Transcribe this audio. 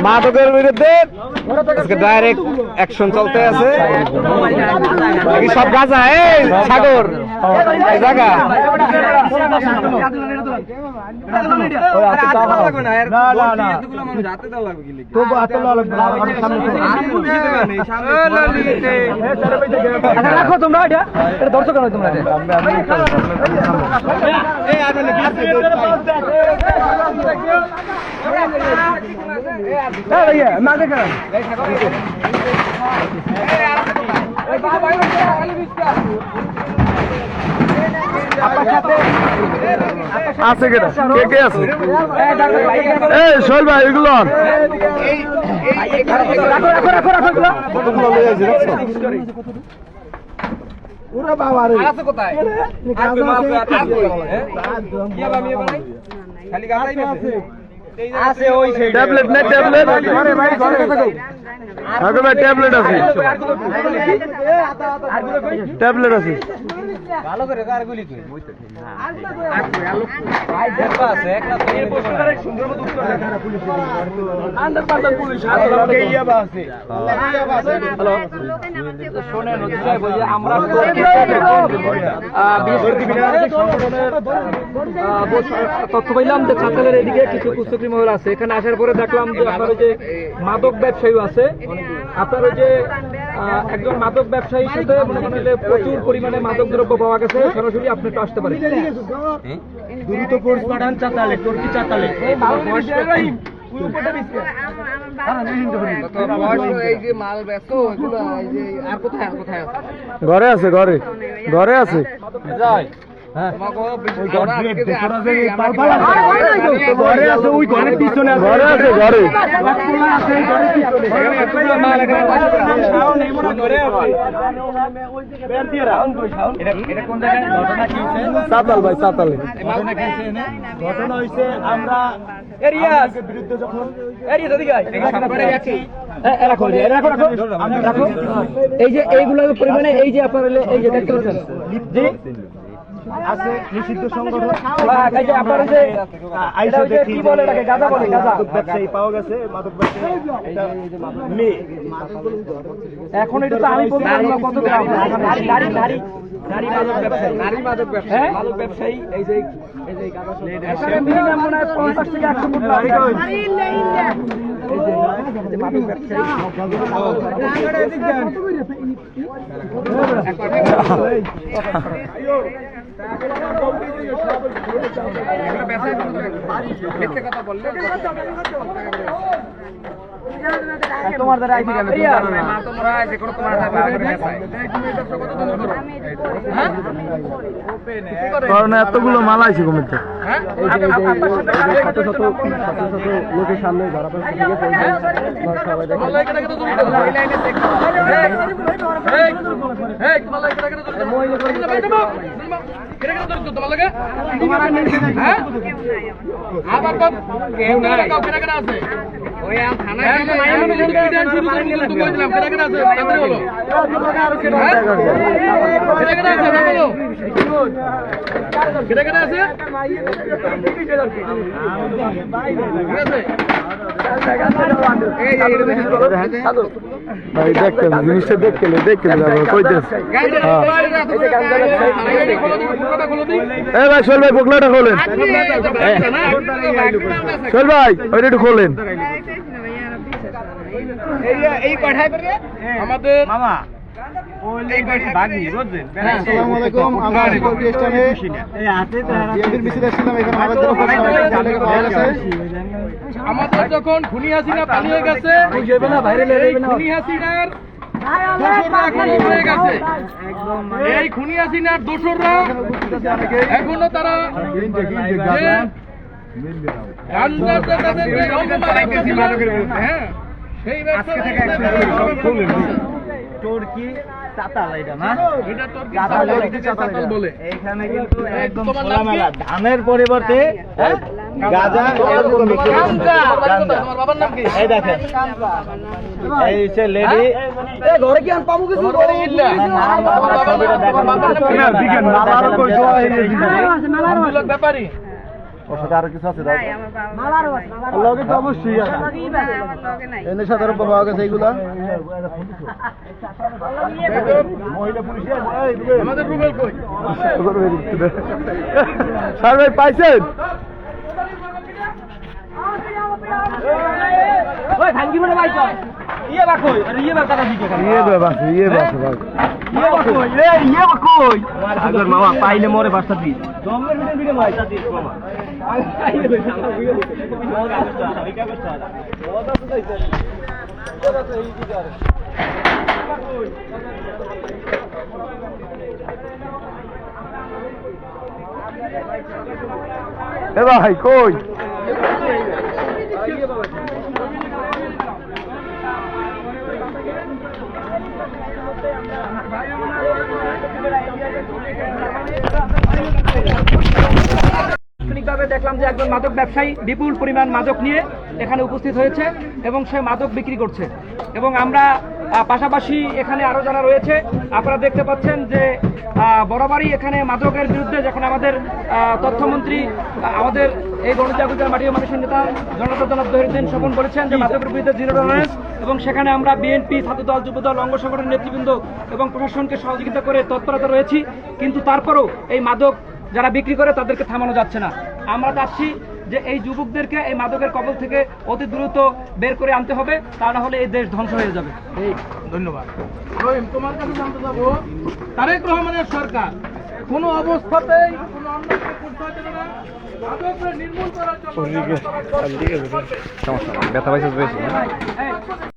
মাদকের বিরুদ্ধে direct action চলতে আছে। সব গাঁজা সাগর জায়গা রাখো তোমরা দর্শক তোমরা আছে কে কে আছে? এই শোল ভাই এগুলো ওরা বাবা রে আছে কোথায়? খালি গাছাই আছে আছে ওই সাইডে ট্যাবলেট না ট্যাবলেট আরে ভাই ঘরে কথা কও আগে ভাই ট্যাবলেট আছে ট্যাবলেট আছে ভালো করে কারগুলি কই বইতে ভাই দেখবা আছে একলা তো এই বছরের সুন্দর মতো উত্তর লেখা পুলিশ আন্ডার পান্ডার পুলিশ আছে লগে ইয়াবা আছে হ্যালো শুনেন হচ্ছে বলি আমরা তথ্য পাইলাম যে ছাতালের এদিকে কিছু কুচক্রী মহল আছে। এখানে আসার পরে দেখলাম যে আপনার যে মাদক ব্যবসায়ী আছে, আপনার যে একজন মাদক ব্যবসায়ীর সাথে মনে করেন যে প্রচুর পরিমাণে মাদক দ্রব্য পাওয়া গেছে। সরাসরি আপনি একটু আসতে পারেন। দ্রুত ফোর্স পাঠান চাতালে টর্কি চাতালে ঘরে আছে ঘরে ঘরে আছে ঘরে আছে ওই ঘরের পিছনে ঘরে আছে ঘরে সাতাল ভাই সাতালে ঘটনা হয়েছে আমরা বিরুদ্ধে যখন এই যে এইগুলো পরিমাণে এই যে আপনার এই যে দেখতে পাচ্ছেন আছে নিষিদ্ধ সংগঠন আপনার যে আইসা দেখি কি বলে এটাকে গাঁজা বলে গাঁজা ব্যবসায়ী পাওয়া গেছে মাদক ব্যবসায়ী মেয়ে এখন এটা তো আমি বলতে পারবো কত গ্রাম নারী নারী নারী নারী মাদক ব্যবসায়ী নারী মাদক ব্যবসায়ী মাদক ব্যবসায়ী এই যে গাঁজা মিনিমাম মনে হয় 50 থেকে 100 ফুট নারী মাদক ব্যবসায়ী তোমার দ্বারা আইছি কেন তোমরা যে কোনো তোমার কারণ এতগুলো মাল আছে কমিতে লোকের সামনে ধরা পড়ছে ভাই দেখতেন জিনিসটা দেখলে কইতেছে এ ভাই সোহেল ভাই বকলাটা খোলেন সোহেল ভাই ওইটা একটু খোলেন এই পাঠায় আমাদের মামা আমাদের যখন খুনি হাসিনা পালিয়ে গেছে খুনি হাসিনার এই খুনি হাসিনার দোসররা এখনো তারা সেই ব্যবসা টর্কি চাতাল এটা না এটা বলে এখানে কিন্তু একদম খোলামেলা ধানের পরিবর্তে গাঁজা এরকম বিক্রি করছে। গাঁজা। এই দেখেন এই হচ্ছে লেডি ঘরে কি পাবো কিছু ব্যাপারী ওর সাথে আরো কিছু আছে লগে তো অবশ্যই আছে এনে সাধারণ পাওয়া গেছে এইগুলা মহিলা পুলিশে আমাদের রুবেল কই স্যার ভাই পাইছেন ওই ভাঙ্গি মনে ভাই কই ইয়ে বা কই আরে ইয়ে বা টাকা দিকে ইয়ে বাস ভাই ইয়ে বা কই ইয়ে বা কই আগর মামা পাইলে মোরে বাসা দি জমের ভিতরে বাসা দি মামা আইলে ভাই আমার ভিডিও দেখতে মজা করতে এই কা করতে মজা তো যাইছে এটা তো এই দিকে আরে এ ভাই কই তাৎক্ষণিকভাবে দেখলাম যে একজন মাদক ব্যবসায়ী বিপুল পরিমাণ মাদক নিয়ে এখানে উপস্থিত হয়েছে এবং সে মাদক বিক্রি করছে এবং আমরা পাশাপাশি এখানে আরো যারা রয়েছে আপনারা দেখতে পাচ্ছেন যে বরাবরই এখানে মাদকের বিরুদ্ধে যখন আমাদের তথ্যমন্ত্রী আমাদের এই গণজাগরণ মাটি ও মানুষের নেতা জনতা জনাব জহিরুদ্দিন স্বপন বলেছেন যে মাদকের বিরুদ্ধে জিরো টলারেন্স এবং সেখানে আমরা বিএনপি ছাত্রদল যুবদল অঙ্গ সংগঠনের নেতৃবৃন্দ এবং প্রশাসনকে সহযোগিতা করে তৎপরতা রয়েছি কিন্তু তারপরও এই মাদক যারা বিক্রি করে তাদেরকে থামানো যাচ্ছে না আমরা চাচ্ছি যে এই যুবকদেরকে এই মাদকের কবল থেকে অতি দ্রুত বের করে আনতে হবে তা না হলে এই দেশ ধ্বংস হয়ে যাবে। ধন্যবাদ রহিম, তোমার কাছে জানতে যাবো তারেক রহমানের সরকার কোনো অবস্থাতেই কোনো অন্যকে করতে দেবে না, মাদককে নির্মূল করার জন্য ব্যথা পাইছিস বেশি